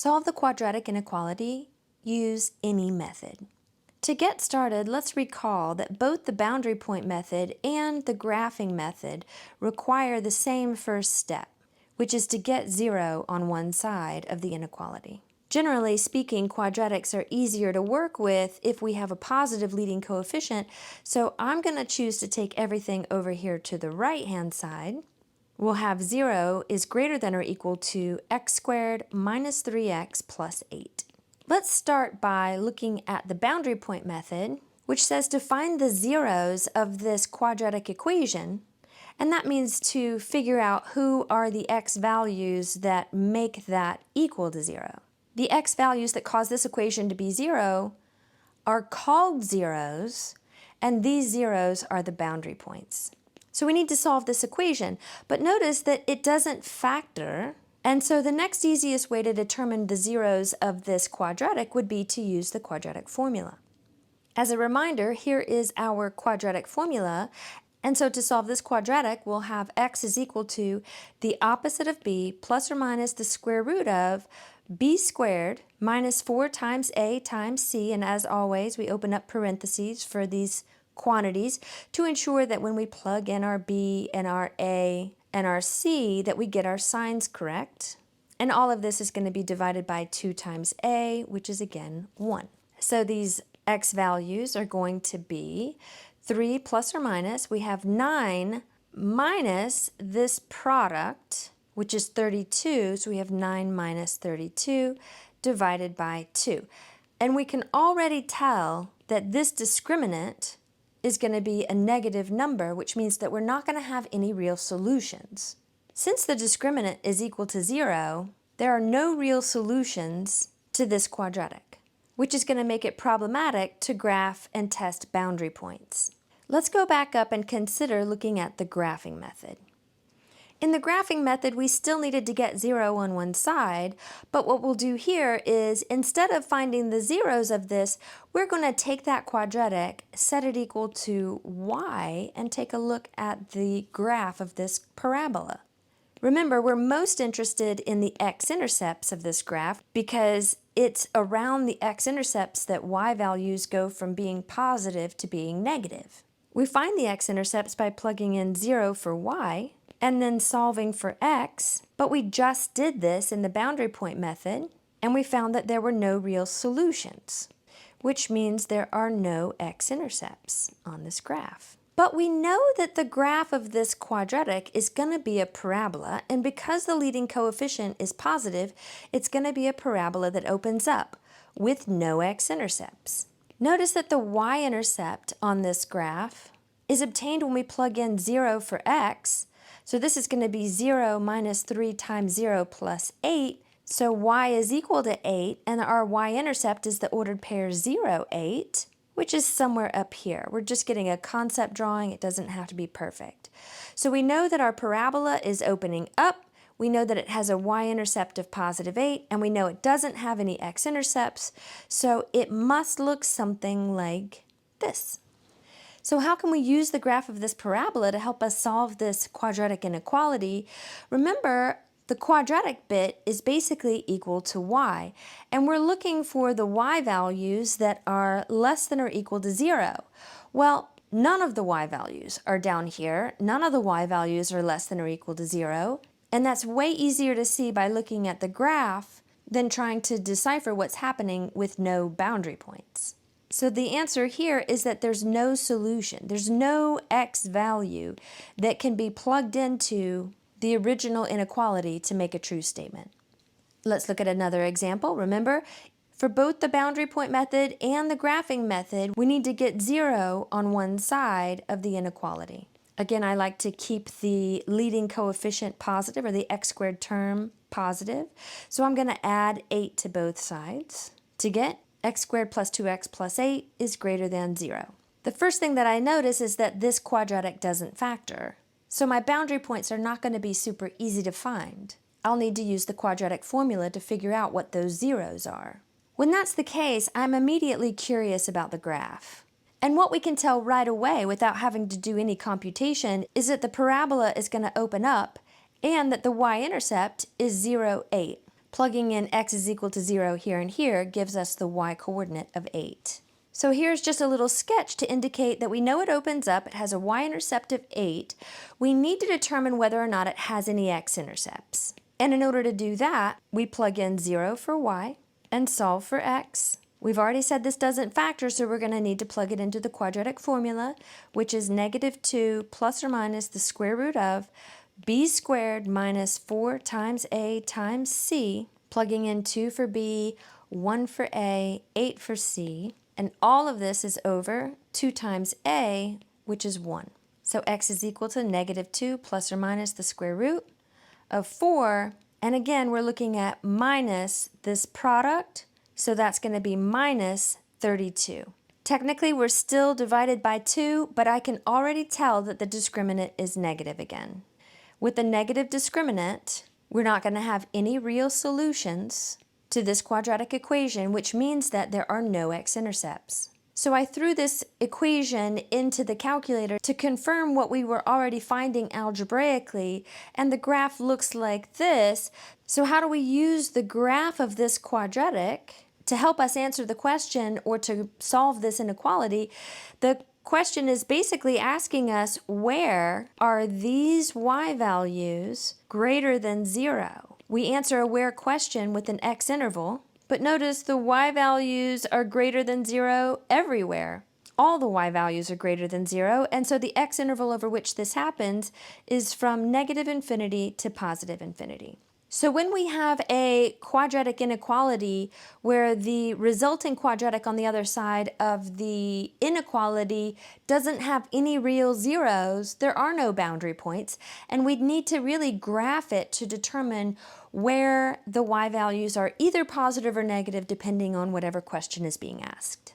solve the quadratic inequality, use any method. To get started, let's recall that both the boundary point method and the graphing method require the same first step, which is to get 0 on one side of the inequality. Generally speaking, quadratics are easier to work with if we have a positive leading coefficient, so I'm going to choose to take everything over here to the right-hand side. We'll have 0 is greater than or equal to x squared minus 3x plus 8. Let's start by looking at the boundary point method, which says to find the zeros of this quadratic equation, and that means to figure out who are the x values that make that equal to 0. The x values that cause this equation to be 0 are called zeros, and these zeros are the boundary points. So we need to solve this equation, but notice that it doesn't factor, and so the next easiest way to determine the zeros of this quadratic would be to use the quadratic formula. As a reminder, here is our quadratic formula, and so to solve this quadratic, we'll have x is equal to the opposite of b plus or minus the square root of b squared minus 4 times a times c, and as always, we open up parentheses for these quantities to ensure that when we plug in our b and our a and our c that we get our signs correct. And all of this is going to be divided by 2 times a, which is again 1. So these x values are going to be 3 plus or minus, we have 9 minus this product, which is 32, so we have 9 minus 32 divided by 2. And we can already tell that this discriminant is going to be a negative number, which means that we're not going to have any real solutions. Since the discriminant is equal to 0, there are no real solutions to this quadratic, which is going to make it problematic to graph and test boundary points. Let's go back up and consider looking at the graphing method. In the graphing method, we still needed to get 0 on one side, but what we'll do here is instead of finding the zeros of this, we're going to take that quadratic, set it equal to y, and take a look at the graph of this parabola. Remember, we're most interested in the x-intercepts of this graph because it's around the x-intercepts that y values go from being positive to being negative. We find the x-intercepts by plugging in 0 for y, and then solving for x, but we just did this in the boundary point method, and we found that there were no real solutions, which means there are no x-intercepts on this graph. But we know that the graph of this quadratic is going to be a parabola, and because the leading coefficient is positive, it's going to be a parabola that opens up with no x-intercepts. Notice that the y-intercept on this graph is obtained when we plug in 0 for x. So this is going to be 0 minus 3 times 0 plus 8. So y is equal to 8, and our y-intercept is the ordered pair 0, 8, which is somewhere up here. We're just getting a concept drawing. It doesn't have to be perfect. So we know that our parabola is opening up. We know that it has a y-intercept of positive 8, and we know it doesn't have any x-intercepts. So it must look something like this. So how can we use the graph of this parabola to help us solve this quadratic inequality? Remember, the quadratic bit is basically equal to y, and we're looking for the y values that are less than or equal to 0. Well, none of the y values are down here. None of the y values are less than or equal to 0, and that's way easier to see by looking at the graph than trying to decipher what's happening with no boundary points. So the answer here is that there's no solution. There's no x value that can be plugged into the original inequality to make a true statement. Let's look at another example. Remember, for both the boundary point method and the graphing method, we need to get 0 on one side of the inequality. Again, I like to keep the leading coefficient positive, or the x squared term positive. So I'm going to add 8 to both sides to get x squared plus 2x plus 8 is greater than 0. The first thing that I notice is that this quadratic doesn't factor. So my boundary points are not going to be super easy to find. I'll need to use the quadratic formula to figure out what those zeros are. When that's the case, I'm immediately curious about the graph. And what we can tell right away without having to do any computation is that the parabola is going to open up and that the y-intercept is 0, 8. Plugging in x is equal to 0 here and here gives us the y-coordinate of 8. So here's just a little sketch to indicate that we know it opens up, it has a y-intercept of 8. We need to determine whether or not it has any x-intercepts. And in order to do that, we plug in 0 for y and solve for x. We've already said this doesn't factor, so we're going to need to plug it into the quadratic formula, which is -2 plus or minus the square root of b squared minus 4 times a times c, plugging in 2 for b, 1 for a, 8 for c, and all of this is over 2 times a, which is 1. So x is equal to -2 plus or minus the square root of 4, and again we're looking at minus this product, so that's going to be minus 32. Technically we're still divided by 2, but I can already tell that the discriminant is negative again. With the negative discriminant, we're not going to have any real solutions to this quadratic equation, which means that there are no x-intercepts. So I threw this equation into the calculator to confirm what we were already finding algebraically, and the graph looks like this. So how do we use the graph of this quadratic to help us answer the question or to solve this inequality? The question is basically asking us, where are these y values greater than 0? We answer a where question with an x interval, but notice the y values are greater than 0 everywhere. All the y values are greater than 0, and so the x interval over which this happens is from -infinity to +infinity. So when we have a quadratic inequality where the resulting quadratic on the other side of the inequality doesn't have any real zeros, there are no boundary points, and we'd need to really graph it to determine where the y values are either positive or negative depending on whatever question is being asked.